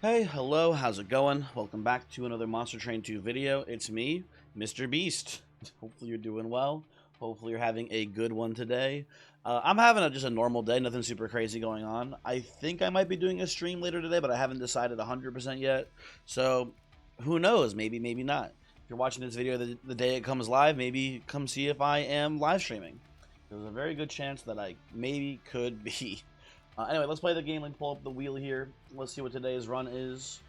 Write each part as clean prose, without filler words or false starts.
Hey, hello, how's it going? Welcome back to another Monster Train 2 video. It's me, Mr. Beast. Hopefully you're doing well. Hopefully you're having a good one today. I'm having just a normal day, nothing super crazy going on. I think I might be doing a stream later today, but I haven't decided 100% yet. So, who knows? Maybe, maybe not. If you're watching this video the day it comes live, maybe come see if I am live streaming. There's a very good chance that I maybe could be. Anyway, let's play the game. Let's pull up the wheel here. Let's see what today's run is.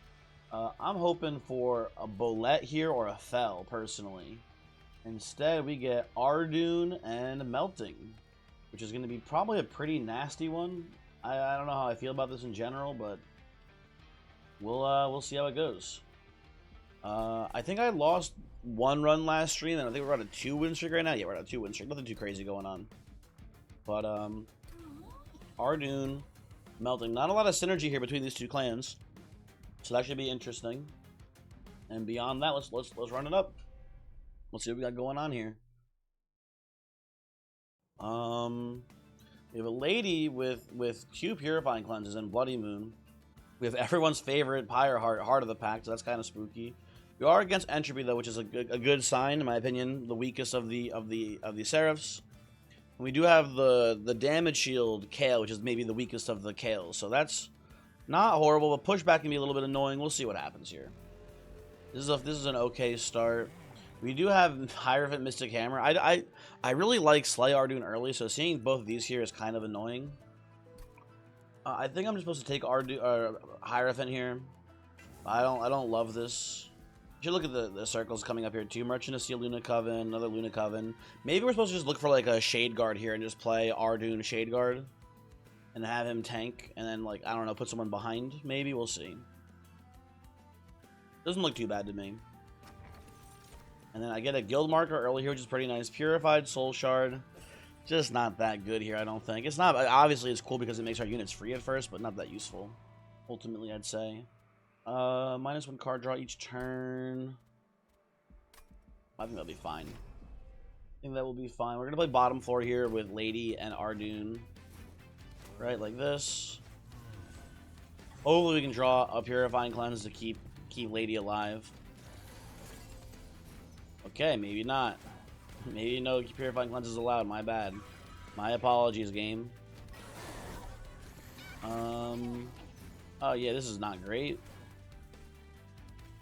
I'm hoping for a Bolette here or a Fell, personally. Instead, we get Ardoon and Melting, which is going to be probably a pretty nasty one. I don't know how I feel about this in general, but we'll see how it goes. I think I lost one run last stream, and I think we're on a 2-win streak right now. Yeah, we're on a 2-win streak. Nothing too crazy going on. But, Ardoon, Melting. Not a lot of synergy here between these two clans, so that should be interesting. And beyond that, let's run it up. Let's see what we got going on here. We have a lady with 2 purifying cleanses and Bloody Moon. We have everyone's favorite Pyre Heart of the pack, so that's kind of spooky. We are against Entropy though, which is a good sign in my opinion. The weakest of the Seraphs. And we do have the damage shield Kale, which is maybe the weakest of the Kales. So that's not horrible, but pushback can be a little bit annoying. We'll see what happens here. This is an okay start. We do have Hierophant Mystic Hammer. I really like Slay Ardoon early, so seeing both of these here is kind of annoying. I think I'm just supposed to take Hierophant here. I don't love this. You should look at the circles coming up here too. Merchant of Steel, Luna Coven, another Luna Coven. Maybe we're supposed to just look for like a Shade Guard here and just play Ardoon Shade Guard and have him tank, and then like I don't know, put someone behind. Maybe we'll see. Doesn't look too bad to me. And then I get a guild marker early here, which is pretty nice. Purified Soul Shard, just not that good here. I don't think it's not. Obviously, it's cool because it makes our units free at first, but not that useful. Ultimately, I'd say. -1 card draw each turn. I think that'll be fine. I think that will be fine. We're gonna play bottom floor here with Lady and Ardoon. Right, like this. Hopefully we can draw a Purifying Cleanse to keep Lady alive. Okay, maybe not. Maybe no Purifying Cleanse is allowed. My bad. My apologies, game. Oh yeah, this is not great.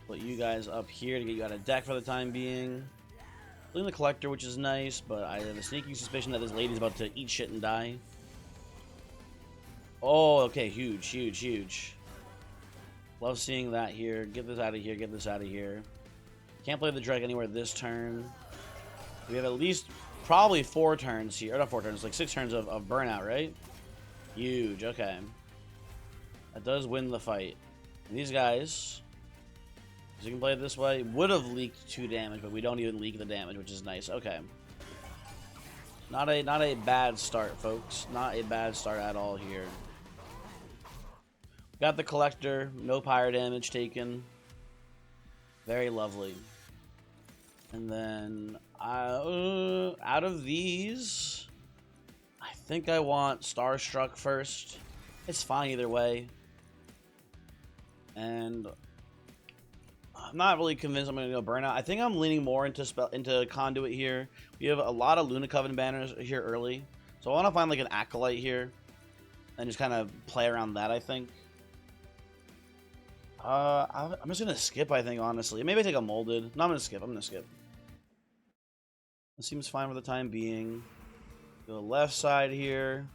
Put you guys up here to get you out of deck for the time being. Clean the Collector, which is nice, but I have a sneaking suspicion that this lady's about to eat shit and die. Oh, okay, huge, huge, huge. Love seeing that here. Get this out of here, get this out of here. Can't play the Dreg anywhere this turn. We have at least probably 4 turns here. Or not 4 turns, like 6 turns of burnout, right? Huge, okay. That does win the fight. And these guys, so you can play it this way, would have leaked 2 damage, but we don't even leak the damage, which is nice. Okay. Not a bad start, folks. Not a bad start at all here. Got the Collector, no pyre damage taken. Very lovely. And then, out of these, I think I want Starstruck first. It's fine either way. And I'm not really convinced I'm going to go Burnout. I think I'm leaning more into Conduit here. We have a lot of Luna Coven banners here early. So I want to find like an Acolyte here and just kind of play around that, I think. I'm just going to skip, I think, honestly. Maybe I take a Molded. No, I'm going to skip. I'm going to skip. It seems fine for the time being. Go left side here.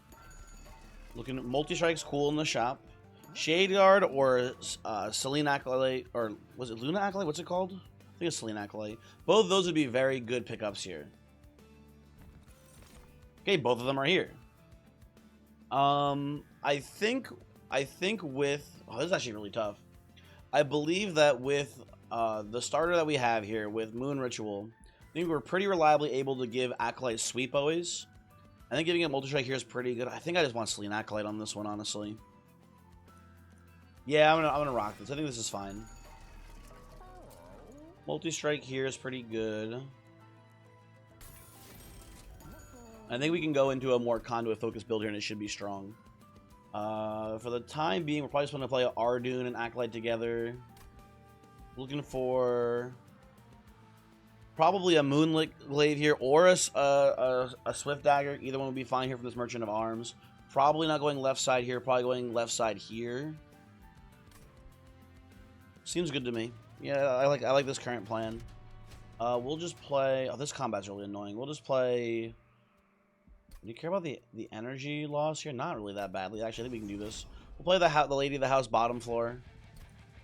Looking at Multistrike's cool in the shop. Shade Guard or Selene Acolyte, or was it Luna Acolyte? What's it called? I think it's Selene Acolyte. Both of those would be very good pickups here. Okay, both of them are here. I think with this is actually really tough. I believe that with the starter that we have here with Moon Ritual, I think we're pretty reliably able to give Acolyte sweep always. I think giving it Multistrike here is pretty good. I think I just want Selene Acolyte on this one, honestly. Yeah, I'm gonna rock this. I think this is fine. Multistrike here is pretty good. I think we can go into a more Conduit focused build here and it should be strong. For the time being, we're probably just going to play Ardoon and Acolyte together. Looking for probably a Moonlit Glaive here or a Swift Dagger. Either one would be fine here for this Merchant of Arms. Probably not going left side here. Probably going left side here. Seems good to me. Yeah, I like this current plan. We'll just play. Oh, this combat's really annoying. We'll just play. Do you care about the energy loss here? Not really that badly. Actually, I think we can do this. We'll play the Lady of the House bottom floor, and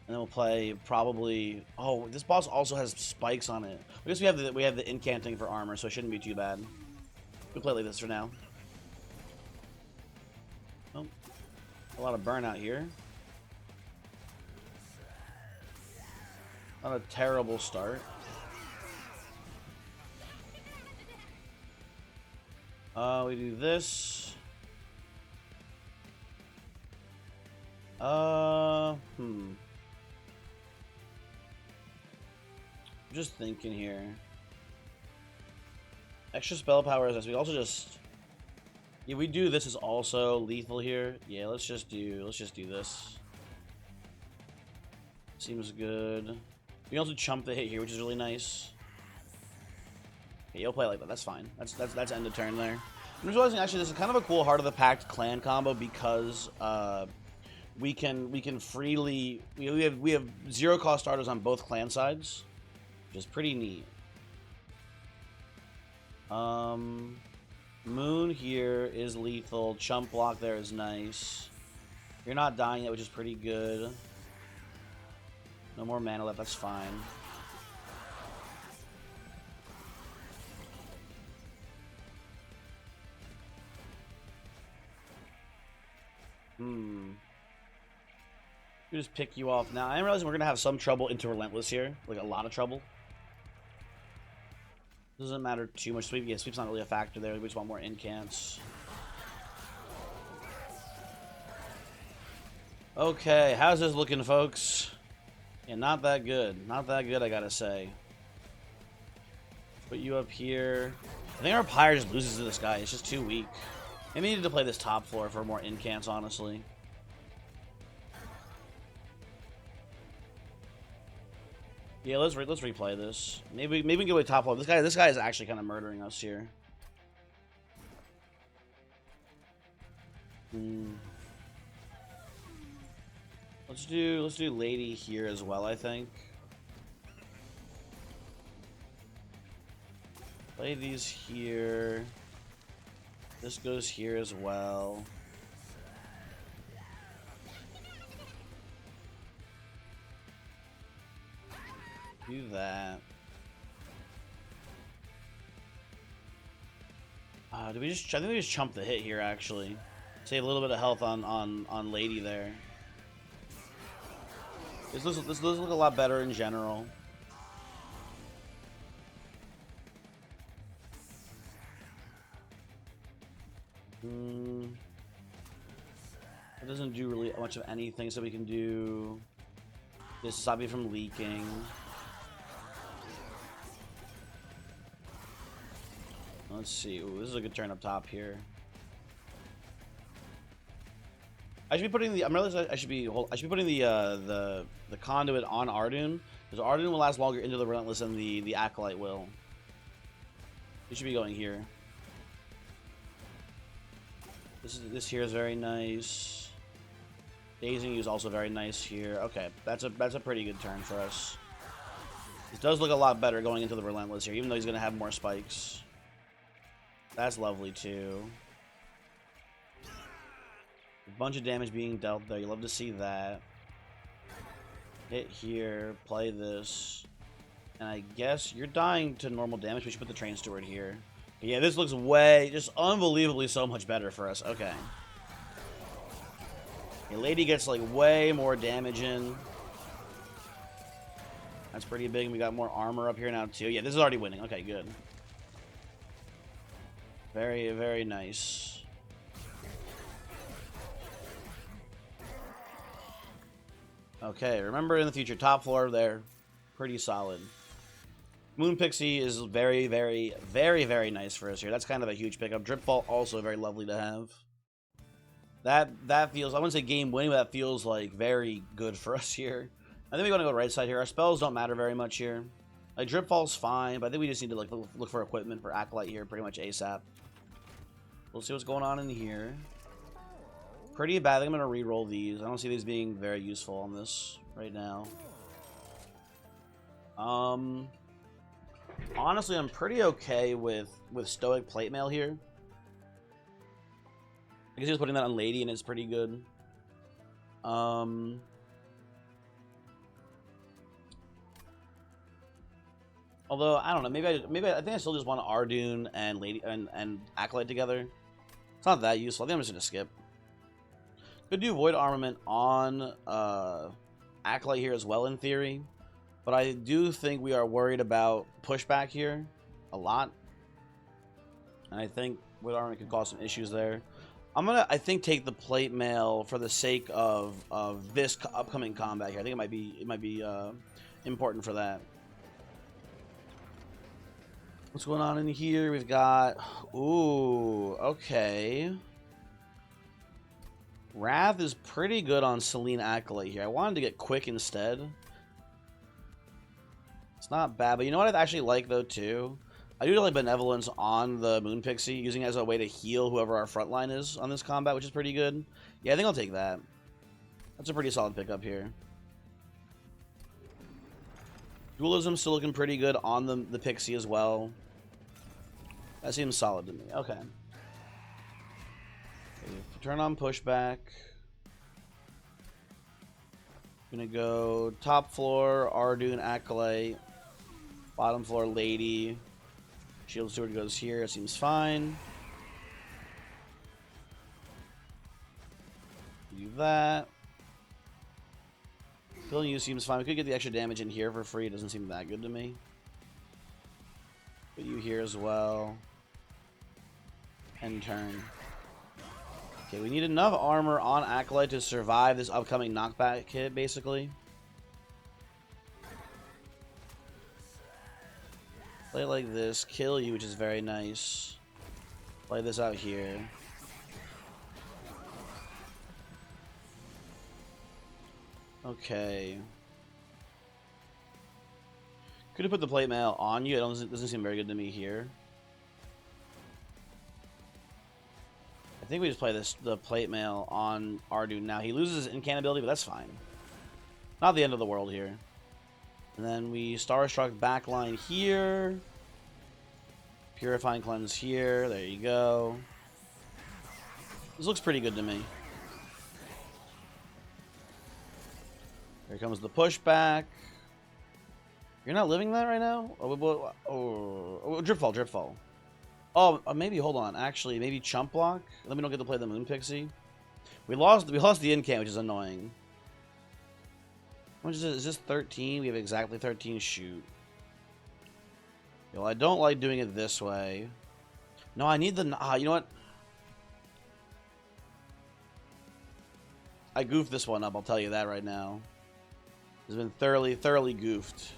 then we'll play probably. Oh, this boss also has spikes on it. I guess we have the incanting for armor, so it shouldn't be too bad. We'll play like this for now. Oh, a lot of burnout here. Not a terrible start. We do this. I'm just thinking here. Extra spell power is this. We also just. Yeah, we do this is also lethal here. Yeah, let's just do this. Seems good. We can also chump the hit here, which is really nice. Okay, you'll play like that. That's fine. That's end of turn there. I'm just realizing actually this is kind of a cool Heart of the Pact clan combo because we can freely we have 0 cost starters on both clan sides, which is pretty neat. Moon here is lethal. Chump block there is nice. You're not dying yet, which is pretty good. No more mana left. That's fine. We just pick you off now. I'm realizing we're gonna have some trouble into Relentless here, like a lot of trouble. Doesn't matter too much. Sweep, yeah, sweep's not really a factor there. We just want more incants. Okay, how's this looking, folks? Yeah, not that good. Not that good, I gotta say. Put you up here. I think our Pyre just loses to this guy. It's just too weak. Maybe we needed to play this top floor for more incants, honestly. Yeah, let's replay this. Maybe we can get away top floor. This guy is actually kind of murdering us here. Let's do Lady here as well, I think. Play these here. This goes here as well. Do that. Do we just? I think we just chump the hit here. Actually, save a little bit of health on Lady there. This does look a lot better in general. It doesn't do really much of anything, so we can do this. Stop you from leaking. Let's see. Ooh, this is a good turn up top here. I should be putting the. I'm realizing I should be putting the conduit on Ardoon, because Ardoon will last longer into the Relentless than the Acolyte will. It should be going here. This here is very nice. Dazing you is also very nice here. Okay, that's a pretty good turn for us. This does look a lot better going into the Relentless here, even though he's gonna have more spikes. That's lovely too. A bunch of damage being dealt there. You love to see that. Hit here. Play this. And I guess you're dying to normal damage. We should put the Train Steward here. But yeah, this looks just unbelievably so much better for us. Okay. Yeah, Lady gets like way more damage in. That's pretty big. We got more armor up here now too. Yeah, this is already winning. Okay, good. Very, very nice. Okay, remember in the future, top floor there, pretty solid. Moon Pixie is very, very, very, very nice for us here. That's kind of a huge pickup. Dripfall also very lovely to have. That feels, I wouldn't say game winning, but that feels like very good for us here. I think we want to go right side here. Our spells don't matter very much here. Like drip fall's fine, but I think we just need to like look for equipment for Acolyte here pretty much ASAP. We'll see what's going on in here. Pretty bad. I think I'm gonna re-roll these. I don't see these being very useful on this right now. Honestly, I'm pretty okay with Stoic Plate Mail here. I guess he was putting that on Lady, and it's pretty good. Although I don't know, maybe I think I still just want Ardoon and Lady and Acolyte together. It's not that useful. I think I'm just gonna skip. Could do Void Armament on Acolyte here as well in theory, but I do think we are worried about pushback here a lot, and I think Void Armament could cause some issues there. I'm gonna, I think, take the Plate Mail for the sake of this upcoming combat here. I think it might be important for that. What's going on in here? We've got, ooh, okay. Wrath is pretty good on Selene Acolyte here. I wanted to get Quick instead. It's not bad, but you know what I'd actually like though too? I do like Benevolence on the Moon Pixie, using it as a way to heal whoever our front line is on this combat, which is pretty good. Yeah, I think I'll take that. That's a pretty solid pickup here. Dualism's still looking pretty good on the Pixie as well. That seems solid to me. Okay. Turn on pushback. Gonna go top floor, Ardoon, Acolyte. Bottom floor, Lady. Shield Steward goes here. It seems fine. Do that. Killing you seems fine. We could get the extra damage in here for free. It doesn't seem that good to me. Put you here as well. End turn. Okay, we need enough armor on Acolyte to survive this upcoming knockback hit, basically. Play like this, kill you, which is very nice. Play this out here. Okay. Could have put the Plate Mail on you. It doesn't seem very good to me here. I think we just play the Plate Mail on Ardoon now. He loses his incanability, but that's fine. Not the end of the world here. And then we Starstruck backline here. Purifying Cleanse here. There you go. This looks pretty good to me. Here comes the pushback. You're not living that right now? Oh, Dripfall, Dripfall. Oh, maybe, hold on. Actually, maybe Chump Block? Let me don't get to play the Moon Pixie. We lost the Incant, which is annoying. What is this? Is this 13? We have exactly 13. Shoot. Well, I don't like doing it this way. No, I need the... you know what? I goofed this one up, I'll tell you that right now. It's been thoroughly goofed.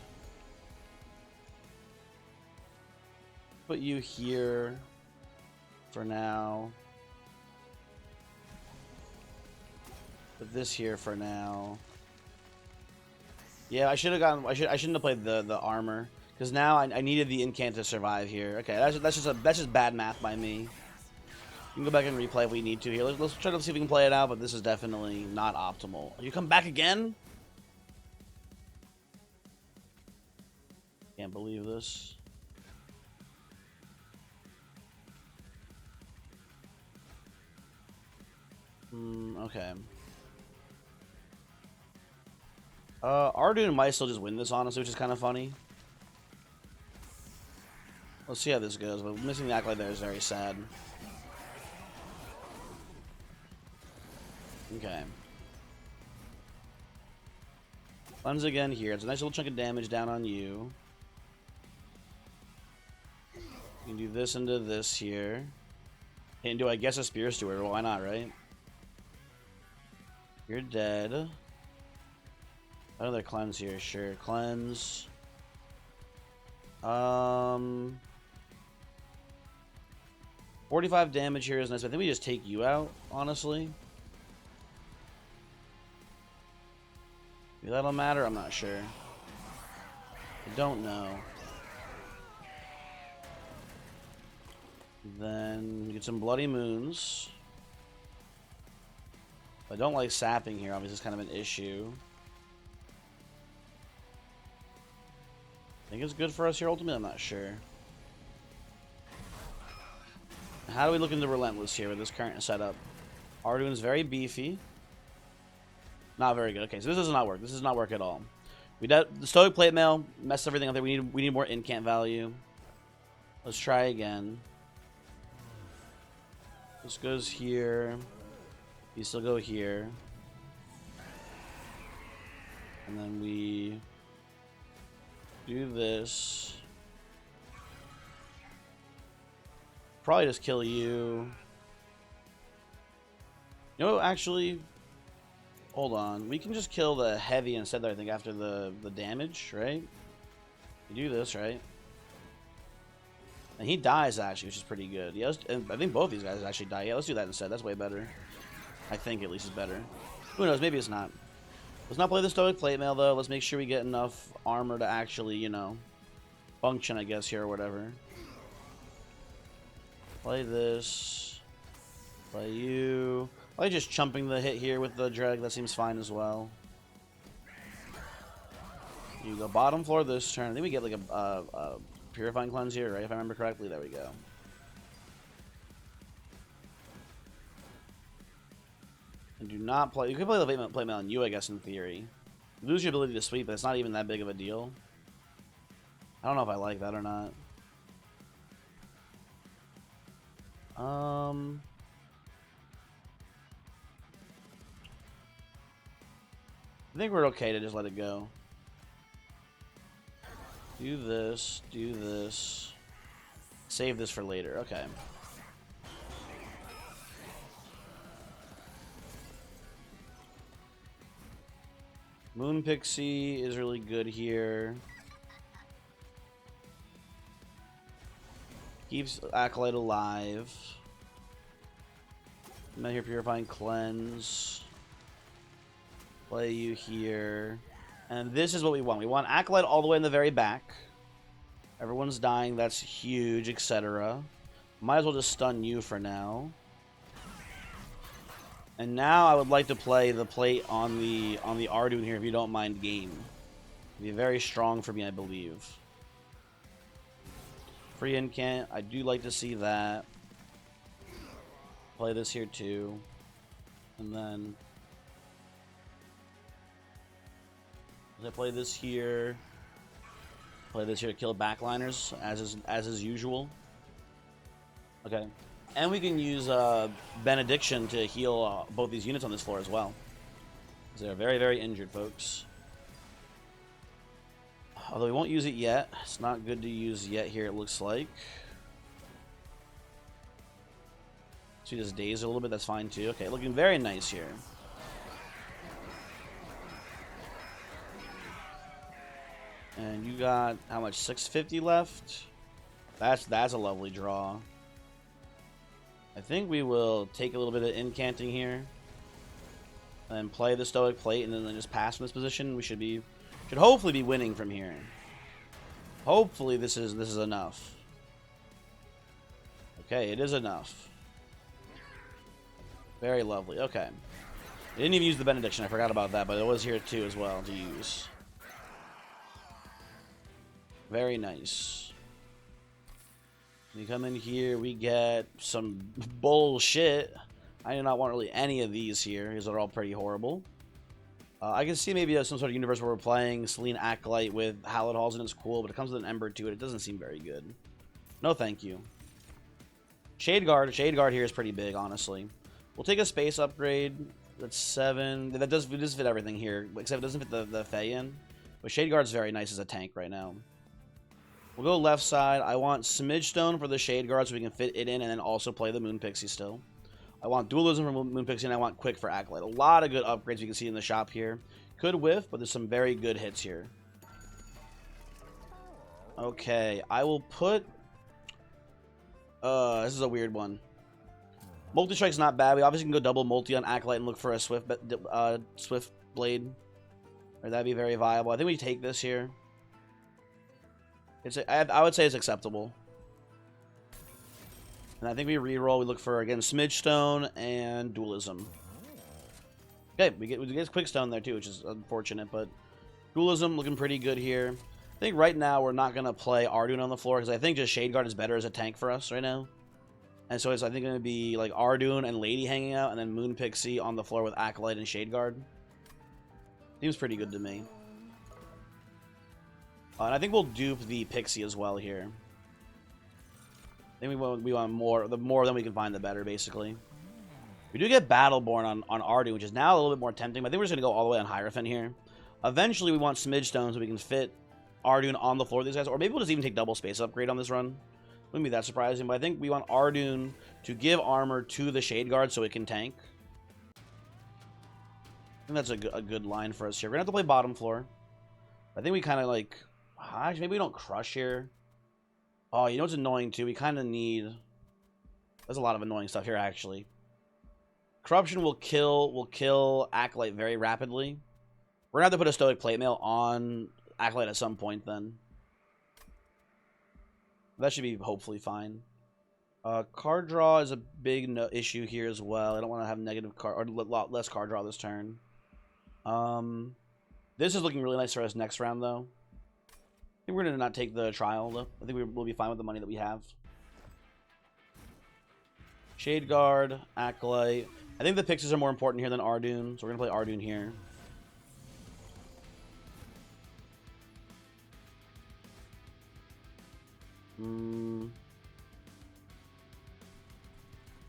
Put you here for now. Put this here for now. Yeah, I should have gotten. I shouldn't have played the armor because now I needed the incant to survive here. Okay, that's just bad math by me. You can go back and replay if we need to here. Let's try to see if we can play it out, but this is definitely not optimal. You come back again? Can't believe this. Okay. Ardoon might still just win this, honestly, which is kind of funny. Let's see how this goes, but missing the Acolyte there is very sad. Okay. Cleanse again here. It's a nice little chunk of damage down on you. You can do this into this here. And do I guess a Spear Steward? Well, why not, right? You're dead. Another cleanse here, sure. Cleanse. 45 damage here is nice. I think we just take you out, honestly. Maybe that'll matter? I'm not sure. I don't know. Then get some Bloody Moons. I don't like sapping here, obviously it's kind of an issue. I think it's good for us here ultimately, I'm not sure. How do we look into Relentless here with this current setup? Arduin's very beefy. Not very good. Okay, so this does not work. This does not work at all. The Stoic Plate Mail messed everything up there. We need more incant value. Let's try again. This goes here. You still go here. And then we do this. Probably just kill you. You know, actually, hold on. We can just kill the heavy instead, I think, after the damage, right? You do this, right? And he dies, actually, which is pretty good. Yeah, and I think both these guys actually die. Yeah, let's do that instead. That's way better. I think, at least, it's better. Who knows? Maybe it's not. Let's not play the Stoic Plate Mail, though. Let's make sure we get enough armor to actually, you know, function, I guess, here or whatever. Play this. Play you. I like just chumping the hit here with the drag. That seems fine as well. You go bottom floor this turn. I think we get like a Purifying Cleanse here, right? If I remember correctly. There we go. And do not play. You could play the plate mail on you, I guess, in theory. You lose your ability to sweep, but it's not even that big of a deal. I don't know if I like that or not. I think we're okay to just let it go. Do this, do this. Save this for later, okay. Moon Pixie is really good here. Keeps Acolyte alive. I'm out here Purifying Cleanse. Play you here. And this is what we want. We want Acolyte all the way in the very back. Everyone's dying. That's huge, etc. Might as well just stun you for now. And now I would like to play the plate on the Arduin here, if you don't mind game. It'd be very strong for me, I believe. Free incant. I do like to see that. Play this here too. And then I play this here. Play this here to kill backliners, as is usual. Okay. And we can use Benediction to heal both these units on this floor as well. They're very, very injured, folks. Although we won't use it yet. It's not good to use yet here, it looks like. So we just daze a little bit, that's fine too. Okay, looking very nice here. And you got, how much, 650 left? That's a lovely draw. I think we will take a little bit of incanting here. And play the Stoic Plate and then just pass from this position. We should hopefully be winning from here. Hopefully this is enough. Okay, it is enough. Very lovely. Okay. I didn't even use the Benediction, I forgot about that, but it was here too as well to use. Very nice. We come in here, we get some bullshit. I do not want really any of these here, because they're all pretty horrible. I can see maybe some sort of universe where we're playing Selene Acolyte with Hallowed Halls and it's cool, but it comes with an Ember to it. It doesn't seem very good. No thank you. Shade Guard here is pretty big, honestly. We'll take a space upgrade. That's 7. That does fit everything here, except it doesn't fit the Fey in. But Shade Guard's very nice as a tank right now. We'll go left side. I want Smidge Stone for the Shade Guard so we can fit it in and then also play the Moon Pixie still. I want Dualism for Moon Pixie and I want Quick for Acolyte. A lot of good upgrades you can see in the shop here. Could whiff, but there's some very good hits here. Okay, I will put... this is a weird one. Multistrike's not bad. We obviously can go double multi on Acolyte and look for a Swift Blade. Or that'd be very viable. I think we take this here. I would say it's acceptable. And I think we reroll. We look for, again, Smidge Stone and Dualism. Okay, we get Quick Stone there too, which is unfortunate, but Dualism looking pretty good here. I think right now we're not going to play Ardoon on the floor, because I think just Shade Guard is better as a tank for us right now. And so it's, I think, going to be like Ardoon and Lady hanging out, and then Moon Pixie on the floor with Acolyte and Shade Guard. Seems pretty good to me. And I think we'll dupe the Pixie as well here. I think we want more. The more than we can find, the better, basically. We do get Battleborn on Ardoon, which is now a little bit more tempting. But I think we're just going to go all the way on Hierophant here. Eventually, we want Smidge Stone so we can fit Ardoon on the floor with these guys. Or maybe we'll just even take double space upgrade on this run. Wouldn't be that surprising. But I think we want Ardoon to give armor to the Shade Guard so it can tank. I think that's a good line for us here. We're going to have to play bottom floor. I think we kind of like... Actually, maybe we don't crush here. Oh, you know what's annoying too? We kind of need... There's a lot of annoying stuff here, actually. Corruption will kill Acolyte very rapidly. We're going to have to put a Stoic Plate Mail on Acolyte at some point then. That should be hopefully fine. Card draw is a big issue here as well. I don't want to have negative card... Or a lot less card draw this turn. This is looking really nice for us next round, though. I think we're going to not take the trial, though. I think we'll be fine with the money that we have. Shade Guard, Acolyte. I think the Pixies are more important here than Ardoon, so we're going to play Ardoon here.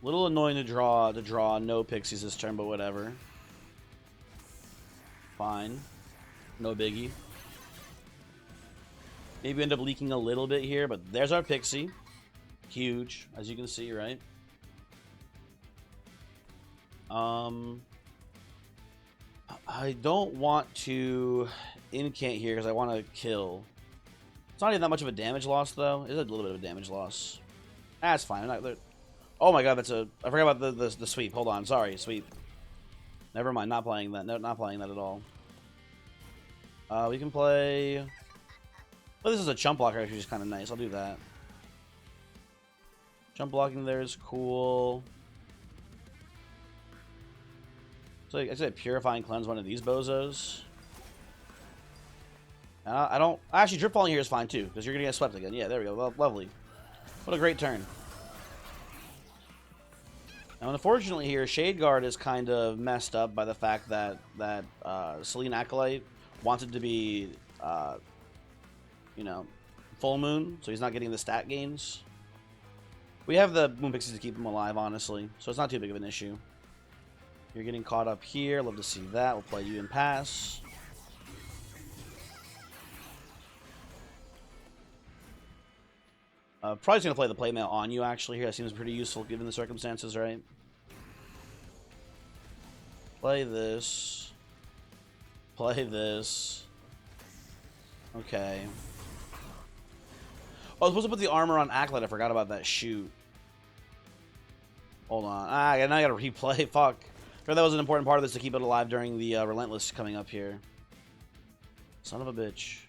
Little annoying to draw no Pixies this turn, but whatever. Fine. No biggie. Maybe we end up leaking a little bit here, but there's our Pixie. Huge, as you can see, right? I don't want to incant here because I want to kill. It's not even that much of a damage loss, though. It's a little bit of a damage loss. That's fine. Oh my god, that's a... I forgot about the sweep. Hold on. Sorry, sweep. Never mind. Not playing that. No, not playing that at all. We can play... Well, this is a chump blocker, which is kind of nice. I'll do that. Jump blocking there is cool. So I said Purifying Cleanse one of these bozos. I don't... Actually, Drip Falling here is fine, too, because you're going to get swept again. Yeah, there we go. Lovely. What a great turn. Now, unfortunately here, Shade Guard is kind of messed up by the fact that Selene Acolyte wanted to be... you know, full moon, so he's not getting the stat gains. We have the Moon Pixies to keep him alive, honestly, so it's not too big of an issue. You're getting caught up here. Love to see that. We'll play you in pass. Probably going to play the play mail on you, actually, here. That seems pretty useful given the circumstances, right? Play this. Play this. Okay. Oh, I was supposed to put the armor on Acolyte. I forgot about that. Shoot. Hold on. Now I gotta replay. Fuck. I thought that was an important part of this to keep it alive during the Relentless coming up here. Son of a bitch.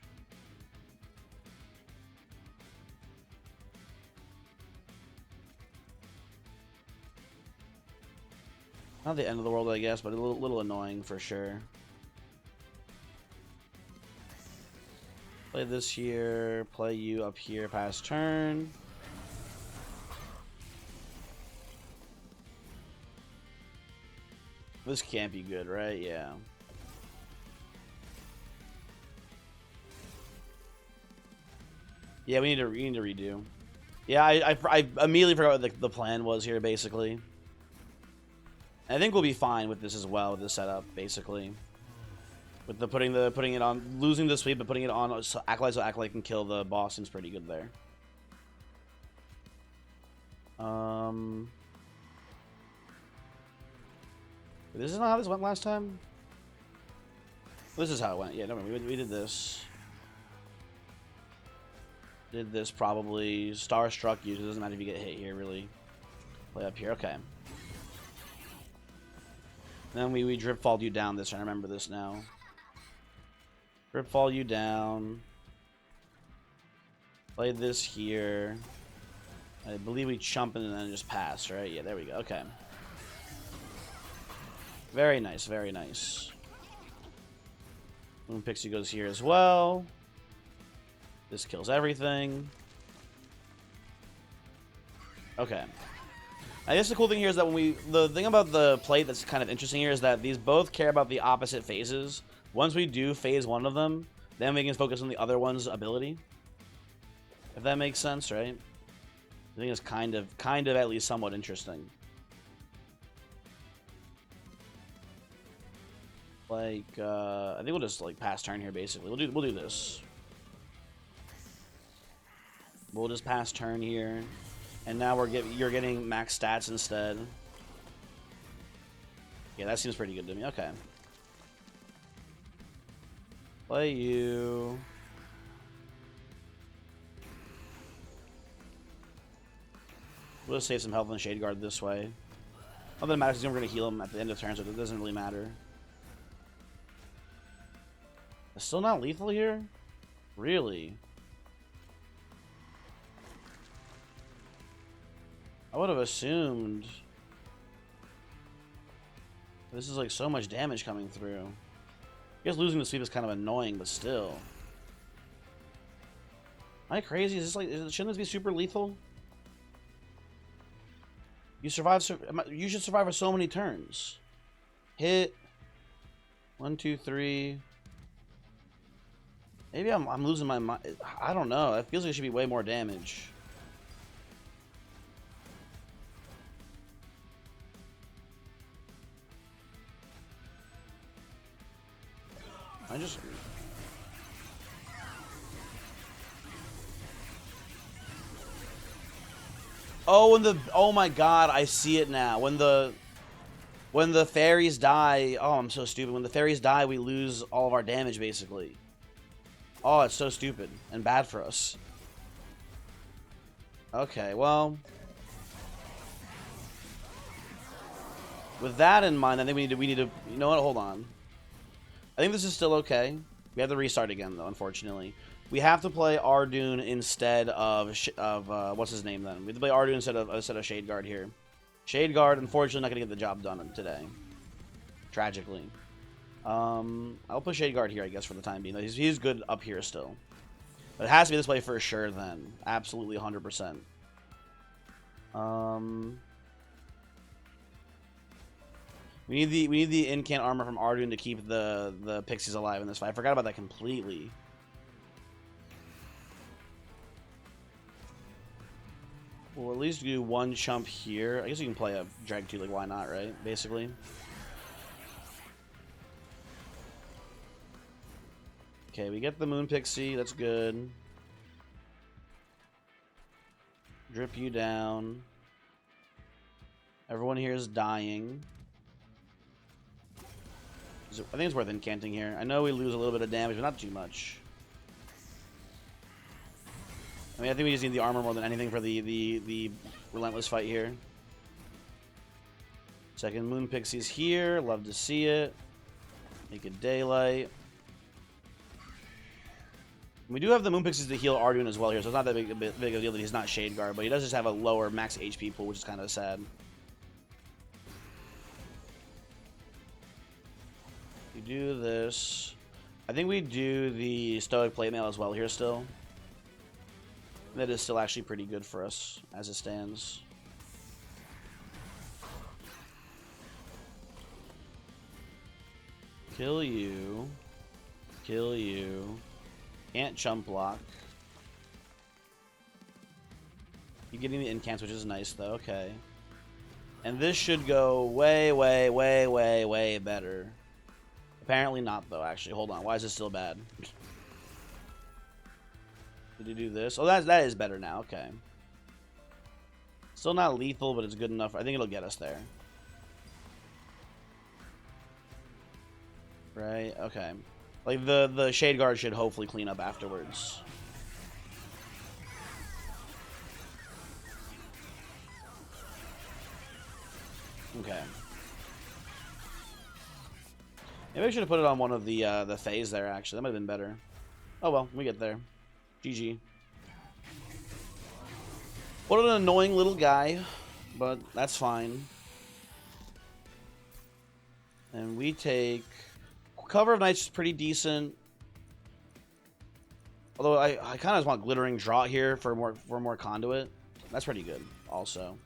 Not the end of the world, I guess, but a little annoying for sure. Play this here, play you up here past turn. This can't be good, right? Yeah. Yeah, we need to redo. Yeah, I immediately forgot what the plan was here, basically. I think we'll be fine with this as well, with the setup, basically. With the putting it on, losing the sweep, but putting it on Acolyte so Acolyte can kill the boss seems pretty good there. This is not how this went last time. This is how it went. Yeah, no, we did this. Did this probably. Starstruck you. It doesn't matter if you get hit here, really. Play up here. Okay. Then we drip falled you down this. I remember this now. Rip fall you down. Play this here. I believe we chump and then just pass, right? Yeah, there we go. Okay. Very nice, very nice. Moon Pixie goes here as well. This kills everything. Okay. I guess the cool thing here is that when the thing about the plate that's kind of interesting here is that these both care about the opposite phases. Once we do phase one of them, then we can focus on the other one's ability. If that makes sense, right? I think it's kind of at least somewhat interesting. Like, I think we'll just like pass turn here. Basically, we'll do this. We'll just pass turn here, and now you're getting max stats instead. Yeah, that seems pretty good to me. Okay. Play you. We'll just save some health on the Shade Guard this way. Not that it matters, because we're going to heal him at the end of turn, so it doesn't really matter. It's still not lethal here? Really? I would have assumed... This is like so much damage coming through. I guess losing the sweep is kind of annoying, but still. Am I crazy? Is this like... Shouldn't this be super lethal? You survive. You should survive for so many turns. Hit. 1, 2, 3. Maybe I'm losing my mind. I don't know. It feels like it should be way more damage. I just. Oh my god, I see it now. When the fairies die, oh, I'm so stupid. When the fairies die, we lose all of our damage basically. Oh, it's so stupid and bad for us. Okay, well, with that in mind, I think we need to you know what? Hold on. I think this is still okay. We have to restart again though, unfortunately. We have to play Ardoon instead of what's his name then? We have to play Ardoon instead of Shade Guard here. Shade Guard, unfortunately, not gonna get the job done today. Tragically. I'll put Shade Guard here, I guess, for the time being. He's good up here still. But it has to be this way for sure then. Absolutely 100%. We need the incant armor from Ardoon to keep the pixies alive in this fight. I forgot about that completely. We'll at least do one chump here. I guess you can play a drag too, like why not, right? Basically. Okay, we get the Moon Pixie. That's good. Drip you down. Everyone here is dying. I think it's worth incanting here. I know we lose a little bit of damage, but not too much. I mean, I think we just need the armor more than anything for the Relentless fight here. Second Moon Pixie's here. Love to see it. Make it daylight. We do have the Moon Pixies to heal Ardoon as well here, so it's not that big a deal that he's not Shade Guard, but he does just have a lower max HP pool, which is kind of sad. You do this. I think we do the Stoic Plate Mail as well here still. That is still actually pretty good for us as it stands. Kill you. Kill you. Can't chump block. You're getting the incants, which is nice though. Okay. And this should go way, way, way, way, way better. Apparently not though, actually. Hold on. Why is this still bad? Did you do this? Oh, that is better now. Okay. Still not lethal, but it's good enough. I think it'll get us there. Right? Okay. Like, the Shade Guard should hopefully clean up afterwards. Okay. Maybe I should have put it on one of the phase there, actually. That might have been better. Oh well, we get there. GG. What an annoying little guy, but that's fine. And we take... Cover of Nights is pretty decent. Although I kind of just want Glittering Draught here for more conduit. That's pretty good, also.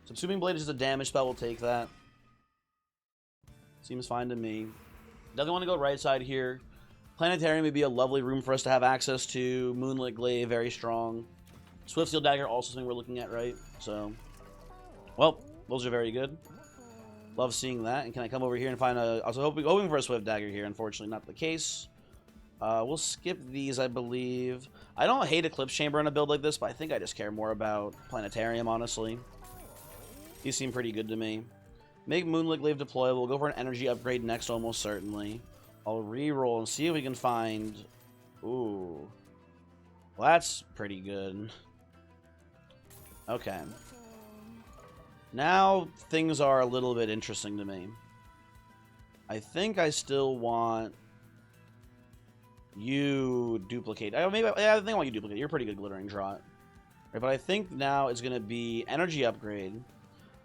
Subsuming Blade is just a damage spell. We'll take that. Seems fine to me. Definitely want to go right side here. Planetarium would be a lovely room for us to have access to. Moonlit Glaive, very strong. Swift Steel Dagger, also something we're looking at, right? So, well, those are very good. Love seeing that. And can I come over here and find a... I was hoping for a Swift Dagger here. Unfortunately, not the case. We'll skip these, I believe. I don't hate Eclipse Chamber in a build like this, but I think I just care more about Planetarium, honestly. These seem pretty good to me. Make Moonlit Glaive deployable. Go for an energy upgrade next, almost certainly. I'll re-roll and see if we can find... Ooh. Well, that's pretty good. Okay. Now, things are a little bit interesting to me. I think I still want... You duplicate. I think I want you duplicate. You're pretty good Glittering Draught. Right, but I think now it's going to be energy upgrade.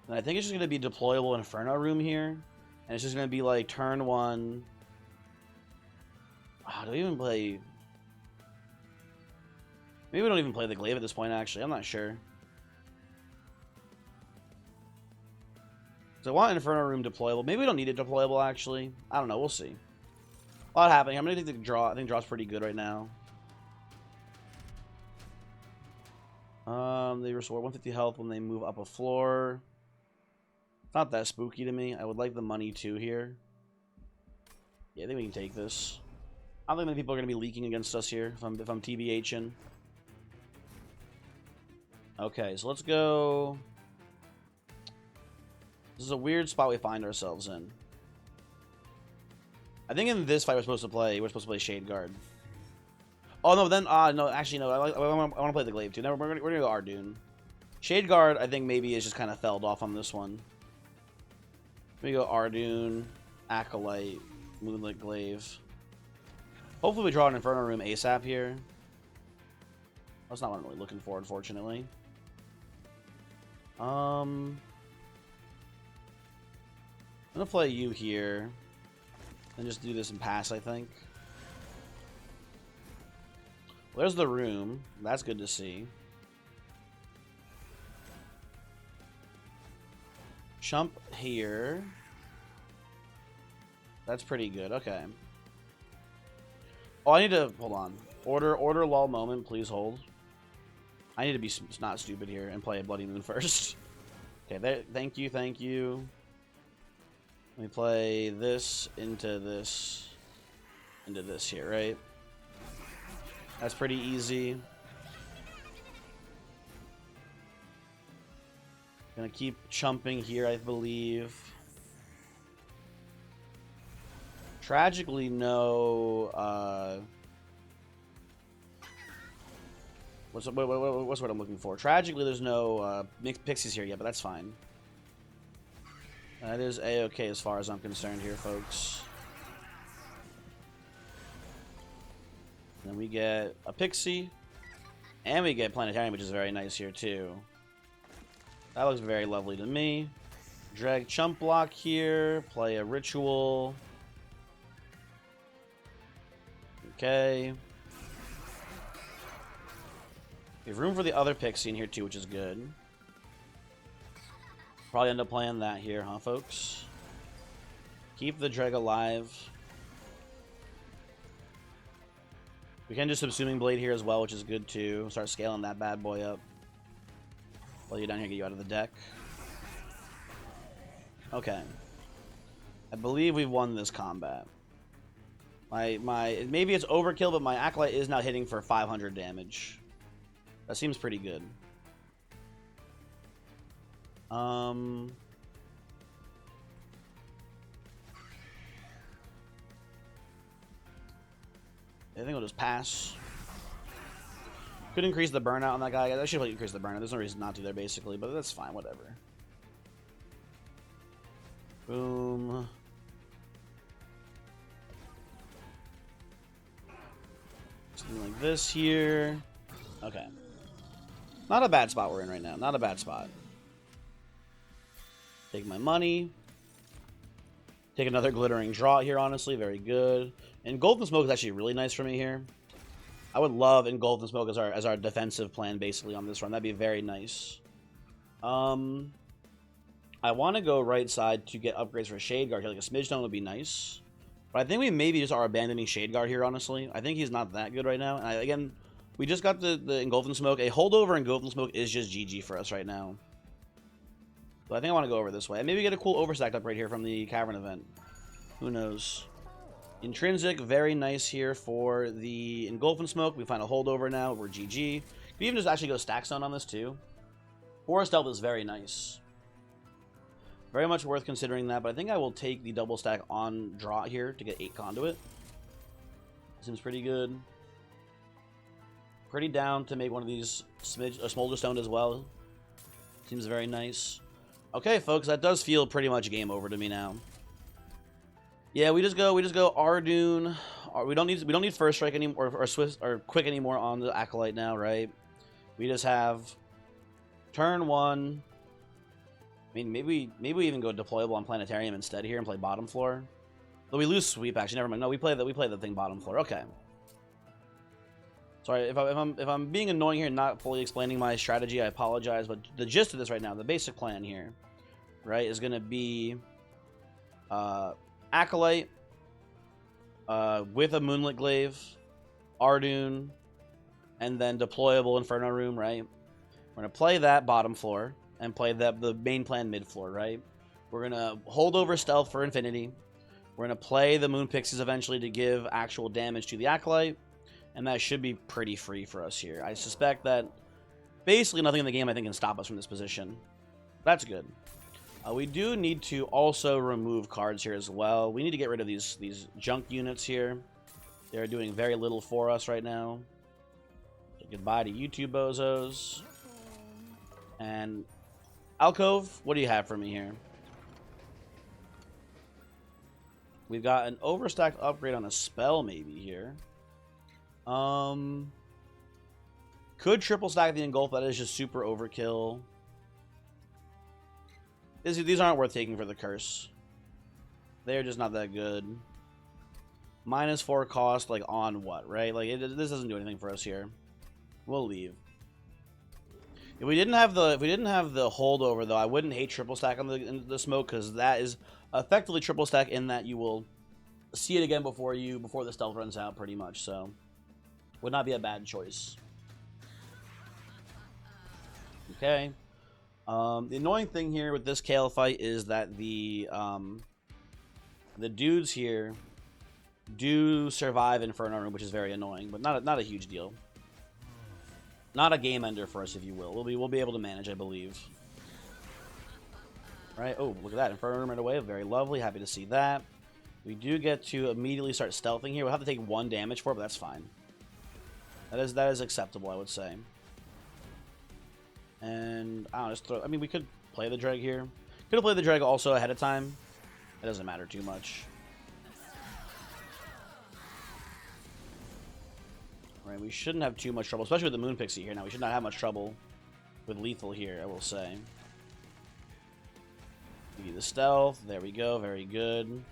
And I think it's just going to be deployable Inferno Room here. And it's just going to be like turn one. Oh, do we even play... Maybe we don't even play the Glaive at this point, actually. I'm not sure. So I want Inferno Room deployable. Maybe we don't need it deployable, actually. I don't know. We'll see. A lot happening. I'm going to take the draw. I think draw's pretty good right now. They restore 150 health when they move up a floor. It's not that spooky to me. I would like the money too here. Yeah, I think we can take this. I don't think many people are going to be leaking against us here if I'm TBHing. Okay, so let's go. This is a weird spot we find ourselves in. I think in this fight we're supposed to play Shade Guard. Oh no, then no, actually no. I want to play the Glaive too. No, we're gonna go Ardoon. Shade Guard, I think maybe is just kind of felled off on this one. We go Ardoon, Acolyte, Moonlit Glaive. Hopefully we draw an Inferno Room ASAP here. That's not what I'm really looking for, unfortunately. I'm gonna play you here. And just do this and pass, I think. Well, there's the room. That's good to see. Chump here. That's pretty good. Okay. Oh, I need to... Hold on. Order lull moment. Please hold. I need to be not stupid here and play a Bloody Moon first. Okay, there, thank you, thank you. Let me play this into this here, right? That's pretty easy. Gonna keep chumping here, I believe. Tragically, no. What's what I'm looking for? Tragically, there's no mixed pixies here yet, but that's fine. That is a-okay as far as I'm concerned here, folks. Then we get a Pixie. And we get Planetarium, which is very nice here, too. That looks very lovely to me. Drag Chump Block here. Play a Ritual. Okay. We have room for the other Pixie in here, too, which is good. Probably end up playing that here, huh, folks? Keep the Dreg alive. We can do Subsuming Blade here as well, which is good too. Start scaling that bad boy up. While you down here, get you out of the deck. Okay. I believe we've won this combat. Maybe it's overkill, but my Acolyte is now hitting for 500 damage. That seems pretty good. I think we'll just pass. Could increase the burnout on that guy. I should probably increase the burnout. There's no reason not to there, basically, but that's fine. Whatever. Boom. Something like this here. Okay. Not a bad spot we're in right now. Not a bad spot. Take my money. Take another glittering draw here, honestly. Very good. And Golden Smoke is actually really nice for me here. I would love Golden Smoke as our defensive plan, basically, on this run. That'd be very nice. I want to go right side to get upgrades for Shade Guard here. Like a Smidge Stone would be nice. But I think we maybe just are abandoning Shade Guard here, honestly. I think he's not that good right now. And again, we just got the Engulfing Smoke. A holdover Engulfing Smoke is just GG for us right now. But I think I want to go over this way. And maybe get a cool overstacked upgrade here from the Cavern event. Who knows? Intrinsic, very nice here for the Engulfing Smoke. We find a holdover now. We're GG. We even just actually go Stack Stone on this too. 4 stealth is very nice. Very much worth considering that, but I think I will take the double stack on draw here to get 8 conduit. Seems pretty good. Pretty down to make one of these Smolder Stone as well. Seems very nice. Okay, folks, that does feel pretty much game over to me now. Yeah, we just go Ardoon. We don't need First Strike anymore or Swift or Quick anymore on the Acolyte now, right? We just have turn 1. I mean, maybe we even go deployable on Planetarium instead here and play bottom floor. But we lose sweep, actually. Never mind. No, we play the thing bottom floor. Okay. Sorry if I'm being annoying here and not fully explaining my strategy. I apologize. But the gist of this right now, the basic plan here, right, is gonna be Acolyte with a Moonlit Glaive, Ardoon, and then deployable Inferno Room. Right. We're gonna play that bottom floor. And play the main plan mid floor, right? We're gonna hold over stealth for infinity. We're gonna play the Moon Pixies eventually to give actual damage to the Acolyte, and that should be pretty free for us here. I suspect that basically nothing in the game I think can stop us from this position. That's good. We do need to also remove cards here as well. We need to get rid of these junk units here. They're doing very little for us right now. So goodbye to you two bozos. And Alcove, what do you have for me here? We've got an overstacked upgrade on a spell maybe here. Could triple stack the Engulf, that is just super overkill. These aren't worth taking for the curse. They're just not that good. -4 cost, like on what, right? Like this doesn't do anything for us here. We'll leave. If we didn't have the holdover though, I wouldn't hate triple stack on the smoke because that is effectively triple stack in that you will see it again before the stealth runs out pretty much. So would not be a bad choice. Okay. The annoying thing here with this Kale fight is that the dudes here do survive Inferno Room, which is very annoying, but not a huge deal. Not a game ender for us, if you will. We'll be able to manage, I believe. Right? Oh, look at that. Inferno Room right away. Very lovely. Happy to see that. We do get to immediately start stealthing here. We'll have to take 1 damage for it, but that's fine. That is acceptable, I would say. And I don't know, just throw. I mean, we could play the Dreg here. Could have played the Dreg also ahead of time. It doesn't matter too much. Right, we shouldn't have too much trouble, especially with the Moon Pixie here now. We should not have much trouble with lethal here, I will say. Give you the stealth. There we go. Very good.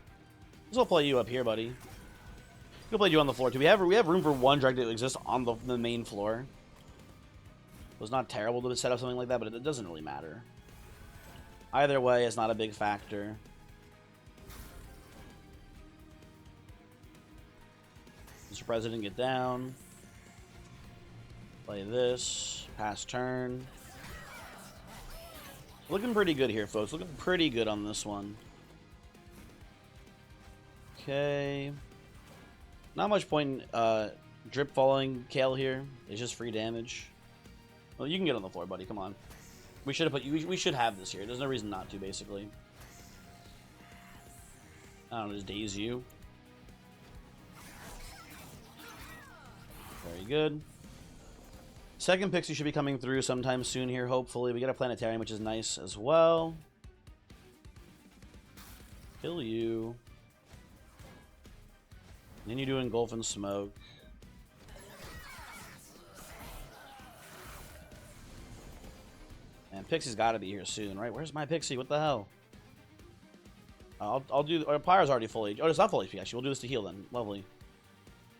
This will play you up here, buddy. We'll play you on the floor too. We have room for 1 Dreg to exist on the main floor. It was not terrible to set up something like that, but it doesn't really matter. Either way, it's not a big factor. Mr. President, get down. Play this. Pass turn. Looking pretty good here, folks. Looking pretty good on this one. Okay. Not much point in drip following Kale here. It's just free damage. Well, you can get on the floor, buddy. Come on. We should have put you. We should have this here. There's no reason not to, basically. I don't know, just daze you. Very good. Second Pixie should be coming through sometime soon here, hopefully. We get a Planetarium, which is nice as well. Kill you. Then you do Engulf and Smoke. And Pixie's got to be here soon, right? Where's my Pixie? What the hell? I'll do. Our Pyro's already full HP. Oh, it's not full HP actually. We'll do this to heal then. Lovely.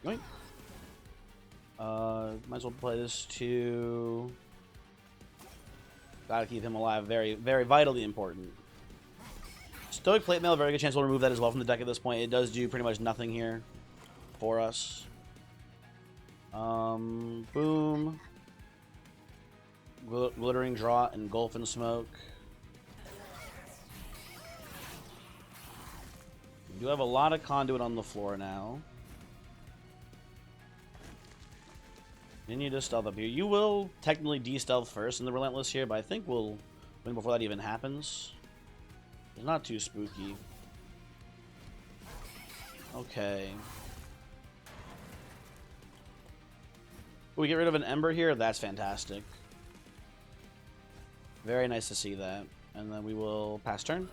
Yoink. Might as well play this to. Gotta keep him alive. Very, very vitally important. Stoic Plate Mail, very good chance we'll remove that as well from the deck at this point. It does do pretty much nothing here for us. Boom. Glittering Draught, Engulf and Smoke. We do have a lot of Conduit on the floor now. Continue to stealth up here. You will technically de-stealth first in the Relentless here, but I think we'll win before that even happens. It's not too spooky. Okay. We get rid of an Ember here. That's fantastic. Very nice to see that. And then we will pass turn.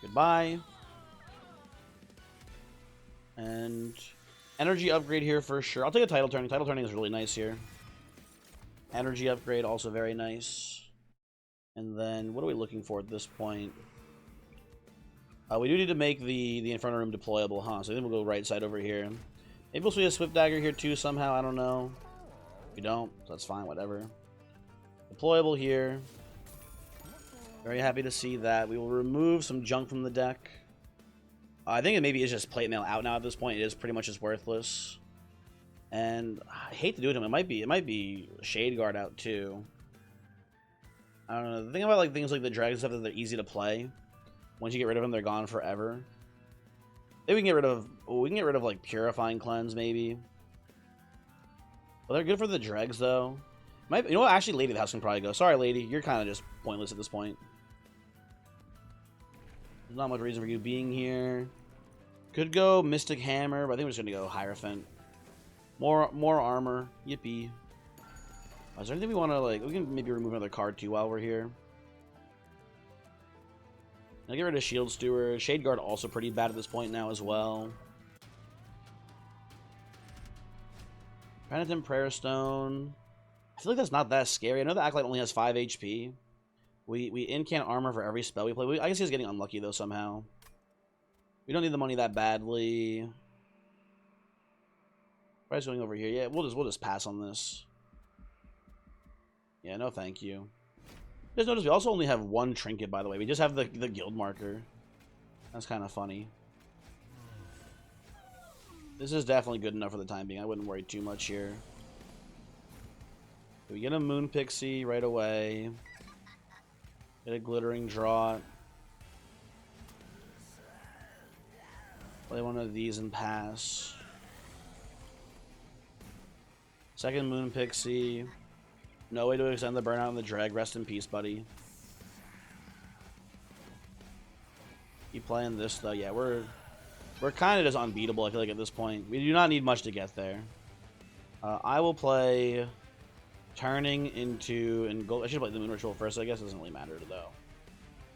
Goodbye. And energy upgrade here for sure. I'll take a title turning. Title turning is really nice here. Energy upgrade also very nice. And then what are we looking for at this point? We do need to make the Inferno Room deployable, huh? So I think we'll go right side over here. Maybe we'll see a Swift Dagger here too somehow. I don't know. If we don't, that's fine. Whatever. Deployable here. Very happy to see that. We will remove some junk from the deck. I think it maybe is just Plate Mail out now at this point. It is pretty much just worthless. And I hate to do it to him. It might be Shade Guard out too. I don't know. The thing about like things like the Dragon stuff is they're easy to play. Once you get rid of them, they're gone forever. Maybe we can get rid of like Purifying Cleanse maybe. Well, they're good for the dregs though. You know what? Actually, Lady of the House can probably go. Sorry, Lady. You're kind of just pointless at this point. There's not much reason for you being here. Could go Mystic Hammer, but I think we're just going to go Hierophant. More armor. Yippee. Is there anything we want to, like... We can maybe remove another card, too, while we're here. I'll get rid of Shield Steward. Shade Guard also pretty bad at this point now as well. Penitent Prayer Stone. I feel like that's not that scary. I know the Acolyte only has 5 HP. We incant armor for every spell we play. I guess he's getting unlucky, though, somehow. We don't need the money that badly. Price going over here. Yeah, we'll just pass on this. Yeah, no thank you. Just notice we also only have one trinket, by the way. We just have the guild marker. That's kind of funny. This is definitely good enough for the time being. I wouldn't worry too much here. We get a Moon Pixie right away. Get a Glittering Draught. Play one of these and pass. Second Moon Pixie. No way to extend the burnout on the drag. Rest in peace, buddy. Keep playing this though. Yeah, we're kind of just unbeatable, I feel like, at this point. We do not need much to get there. I will play turning into Engulf. I should play the Moon Ritual first. I guess it doesn't really matter though.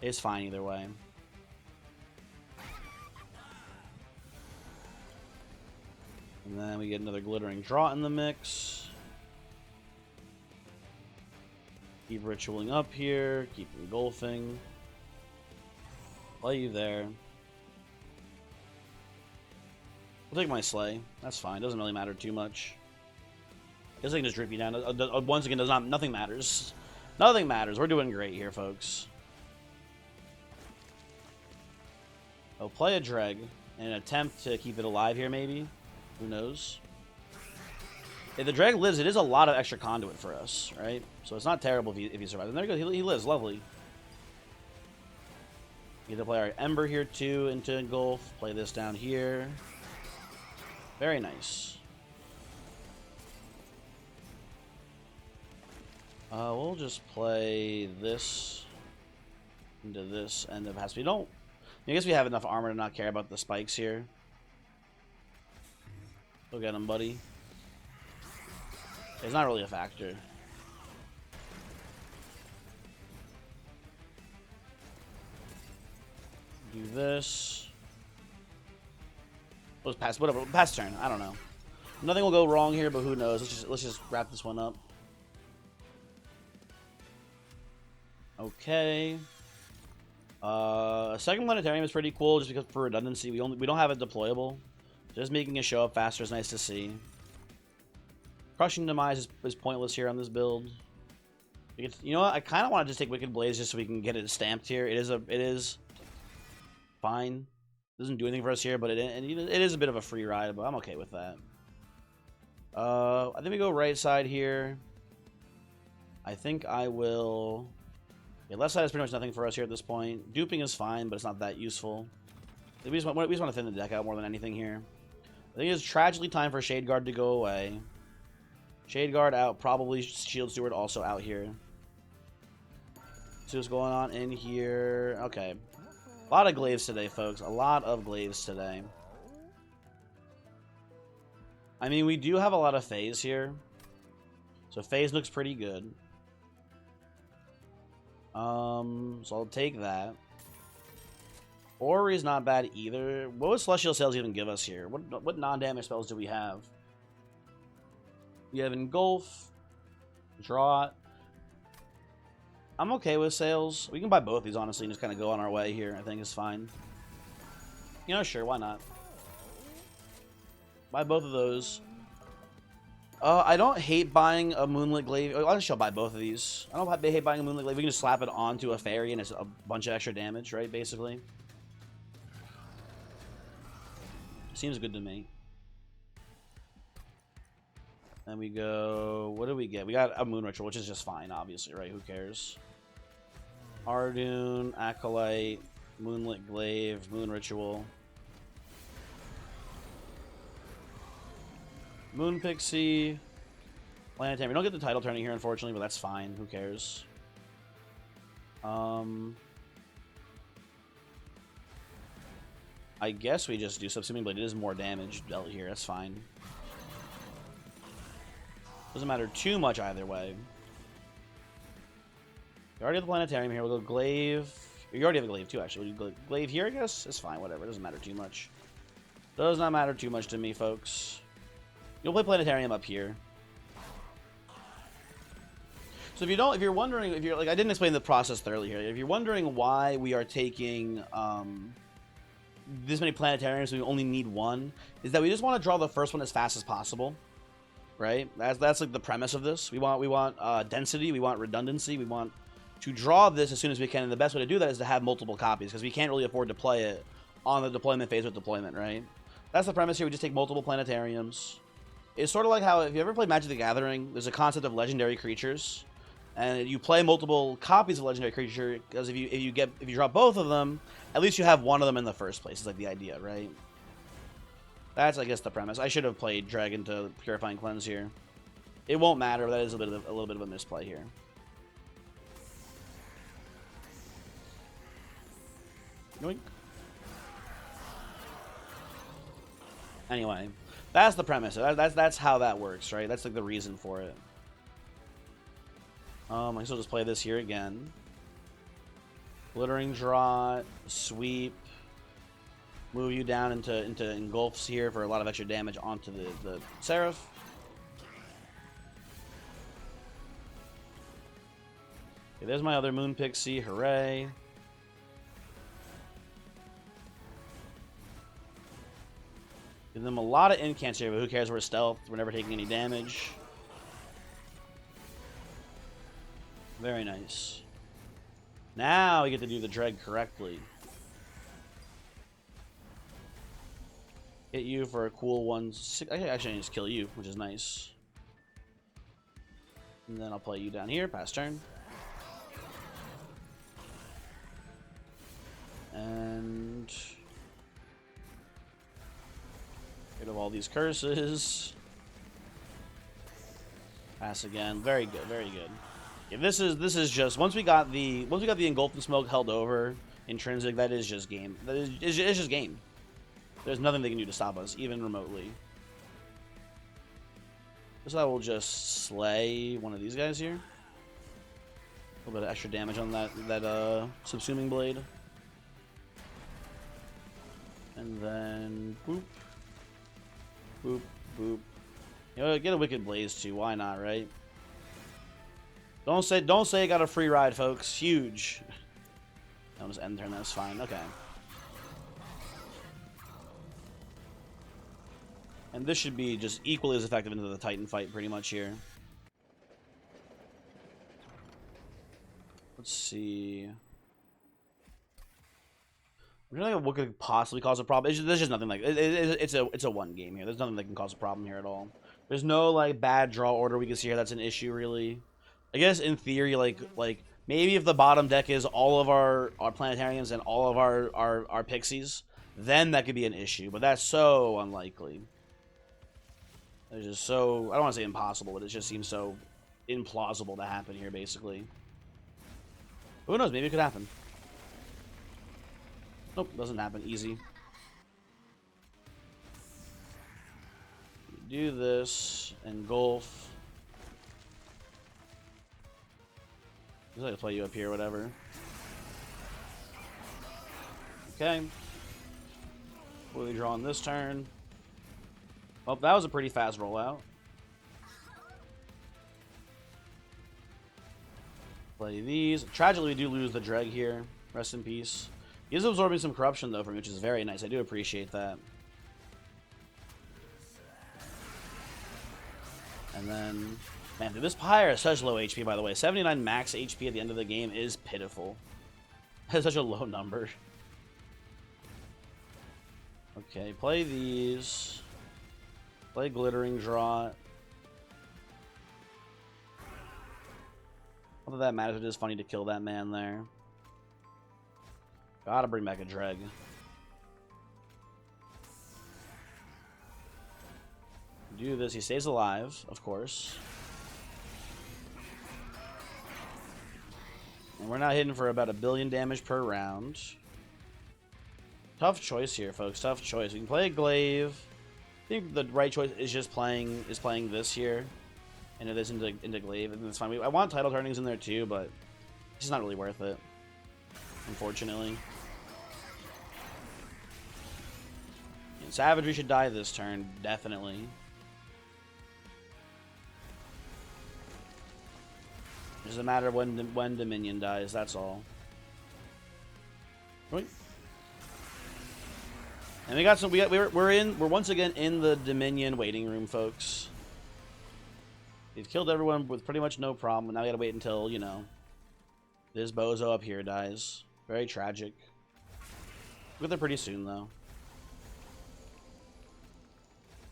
It's fine either way. And then we get another Glittering Draught in the mix. Keep ritualing up here. Keep engulfing. Play you there. I'll take my Slay. That's fine. Doesn't really matter too much. Guess I can just drip you down. Once again, nothing matters. Nothing matters. We're doing great here, folks. I'll play a Dreg in an attempt to keep it alive here, maybe. Who knows? If the Dreg lives, it is a lot of extra conduit for us, right? So it's not terrible if he survives. And there he goes. He lives. Lovely. We get to play our Ember here, too, into Engulf. Play this down here. Very nice. We'll just play this into this end of Hasp. I guess we have enough armor to not care about the spikes here. Go get him, buddy. It's not really a factor. Do this. Let's pass. Whatever. Pass turn. I don't know. Nothing will go wrong here, but who knows? Let's just wrap this one up. Okay. A second planetarium is pretty cool just because for redundancy we don't have it deployable. Just making it show up faster is nice to see. Crushing Demise is pointless here on this build. You know what? I kind of want to just take Wicked Blaze just so we can get it stamped here. It is fine. Doesn't do anything for us here, but it is a bit of a free ride, but I'm okay with that. I think we go right side here. I think I will... Yeah, left side is pretty much nothing for us here at this point. Duping is fine, but it's not that useful. We just want to thin the deck out more than anything here. I think it's tragically time for Shade Guard to go away. Shade Guard out, probably Shield Steward also out here. See what's going on in here. Okay. A lot of glaives today, folks. A lot of glaives today. I mean, we do have a lot of phase here. So phase looks pretty good. So I'll take that. Ori's not bad either. What would Celestial Sails even give us here? What non-damage spells do we have? We have Engulf, Draught. I'm okay with Sails. We can buy both these, honestly, and just kind of go on our way here. I think it's fine. You know, sure, why not? Buy both of those. I don't hate buying a Moonlit Glaive. I'll just buy both of these. I don't hate buying a Moonlit Glaive. We can just slap it onto a fairy and it's a bunch of extra damage, right, basically. Seems good to me. Then we go... What do we get? We got a Moon Ritual, which is just fine, obviously, right? Who cares? Ardoon, Acolyte, Moonlit Glaive, Moon Ritual. Moon Pixie, Planetarium. We don't get the title turning here, unfortunately, but that's fine. Who cares? I guess we just do Subsuming Blade. It is more damage dealt here. That's fine. Doesn't matter too much either way. You already have the Planetarium here. We'll go Glaive. You already have a Glaive too, actually. We'll go Glaive here, I guess? It's fine, whatever. It doesn't matter too much. Does not matter too much to me, folks. You'll play Planetarium up here. So if you're wondering, I didn't explain the process thoroughly here. If you're wondering why we are taking this many Planetariums, we only need one, is that we just want to draw the first one as fast as possible, right? That's like the premise of this. We want density, we want redundancy, we want to draw this as soon as we can, and the best way to do that is to have multiple copies, because we can't really afford to play it on the deployment phase with deployment, right? That's the premise here. We just take multiple Planetariums. It's sort of like how, if you ever played Magic the Gathering, there's a concept of legendary creatures, and you play multiple copies of legendary creature, because if you drop both of them, at least you have one of them in the first place. Is like the idea, right? That's, I guess, the premise. I should have played Dragon to Purifying Cleanse here. It won't matter, but that is a little bit of a misplay here. Yoink. Anyway, that's the premise. That's how that works, right? That's like the reason for it. I guess I'll just play this here again. Glittering Draught, Sweep. Move you down into Engulfs here for a lot of extra damage onto the Seraph. Okay, there's my other Moon Pixie. Hooray. Give them a lot of incants here, but who cares? We're stealth. We're never taking any damage. Very nice. Now we get to do the Dread correctly. Hit you for a cool 1. Actually, I just kill you, which is nice. And then I'll play you down here. Pass turn. And rid of all these curses. Pass again. Very good. Very good. Yeah, this is just once we got the Engulfing Smoke held over intrinsic, that is just game. It's just game. There's nothing they can do to stop us, even remotely. So I will just slay one of these guys here. A little bit of extra damage on that Subsuming Blade. And then boop. Boop, boop. You know, get a Wicked Blaze too, why not, right? Don't say I got a free ride, folks. Huge. I'll just end turn. That's fine. Okay. And this should be just equally as effective into the Titan fight, pretty much here. Let's see. I'm trying to think of what could possibly cause a problem. There's just nothing like it's a one game here. There's nothing that can cause a problem here at all. There's no like bad draw order we can see here that's an issue really. I guess in theory, like maybe if the bottom deck is all of our planetarians and all of our pixies, then that could be an issue. But that's so unlikely. It's just so, I don't want to say impossible, but it just seems so implausible to happen here, basically. Who knows? Maybe it could happen. Nope, doesn't happen. Easy. Do this, engulf. Just like to play you up here, whatever. Okay. What do we draw on this turn? Well, that was a pretty fast rollout. Play these. Tragically, we do lose the Dreg here. Rest in peace. He is absorbing some corruption, though, from me, which is very nice. I do appreciate that. And then, man, dude, this Pyre is such low HP, by the way. 79 max HP at the end of the game is pitiful. That's such a low number. Okay, play these. Play Glittering Draught. Not that that matters, it is funny to kill that man there. Gotta bring back a Dreg. Do this, he stays alive, of course. And we're not hitting for about 1 billion damage per round. Tough choice here, folks, tough choice. We can play a Glaive. I think the right choice is just playing this here. And it is into Glaive, and that's fine. I want title turnings in there too, but it's just not really worth it, unfortunately. And Savagery should die this turn, definitely. It's just a matter of when Dominion dies, that's all. Right. And we got some. We're once again in the Dominion waiting room, folks. They've killed everyone with pretty much no problem. Now we gotta wait until, you know, this bozo up here dies. Very tragic. We'll get there pretty soon, though.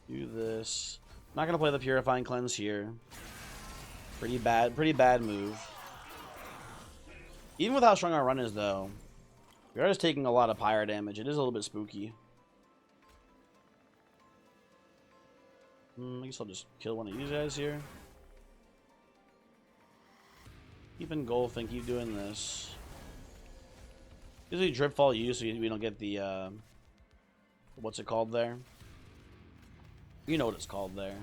Do this. I'm not gonna play the Purifying Cleanse here. Pretty bad move. Even with how strong our run is, though, we are just taking a lot of pyre damage. It is a little bit spooky. I guess I'll just kill one of these guys here. Keep engulfing, keep doing this. Usually drip fall you, so we don't get the what's it called there? You know what it's called there.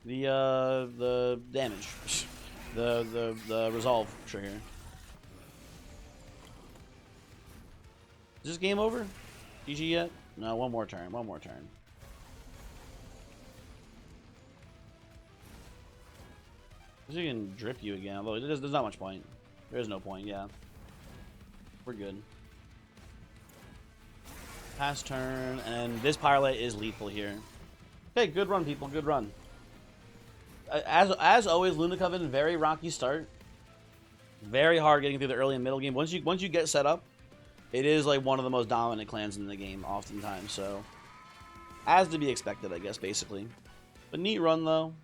The damage. the resolve trigger. Is this game over? GG yet? No, one more turn, one more turn. You can drip you again, although there's not much point. There is no point, yeah. We're good. Pass turn, and this Pyrolyte is lethal here. Okay, good run, people, good run. As always, Luna Coven, very rocky start. Very hard getting through the early and middle game. Once you get set up, it is like one of the most dominant clans in the game, oftentimes, so. As to be expected, I guess, basically. But neat run, though.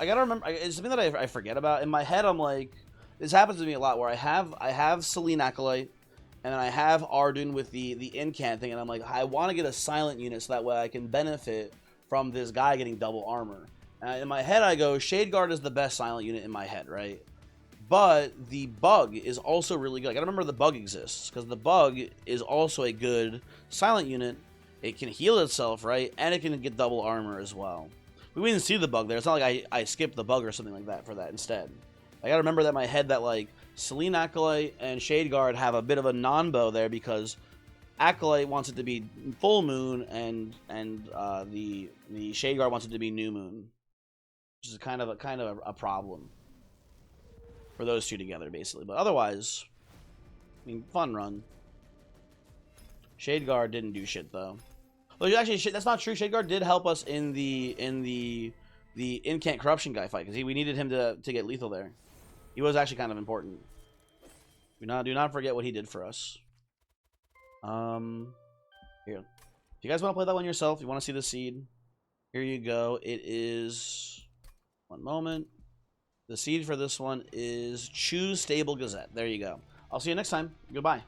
I gotta remember, it's something that I forget about. In my head, I'm like, this happens to me a lot, where I have Selene Acolyte, and then I have Arden with the incant thing, and I'm like, I want to get a silent unit so that way I can benefit from this guy getting double armor. And in my head, I go, Shade Guard is the best silent unit in my head, right? But the bug is also really good. I gotta remember the bug exists, because the bug is also a good silent unit. It can heal itself, right? And it can get double armor as well. We didn't see the bug there. It's not like I skipped the bug or something like that for that instead. I gotta remember that in my head that, like, Selene Acolyte and Shade Guard have a bit of a non-bow there, because Acolyte wants it to be full moon and the Shade Guard wants it to be new moon, which is kind of a problem. for those two together, basically. But otherwise, I mean, fun run. Shade Guard didn't do shit though. Well, actually, that's not true. Shade Guard did help us in the Incant Corruption guy fight because we needed him to get lethal there. He was actually kind of important. Do not forget what he did for us. Here. If you guys want to play that one yourself, you want to see the seed, here you go. It is, one moment. The seed for this one is Choose Stable Gazette. There you go. I'll see you next time. Goodbye.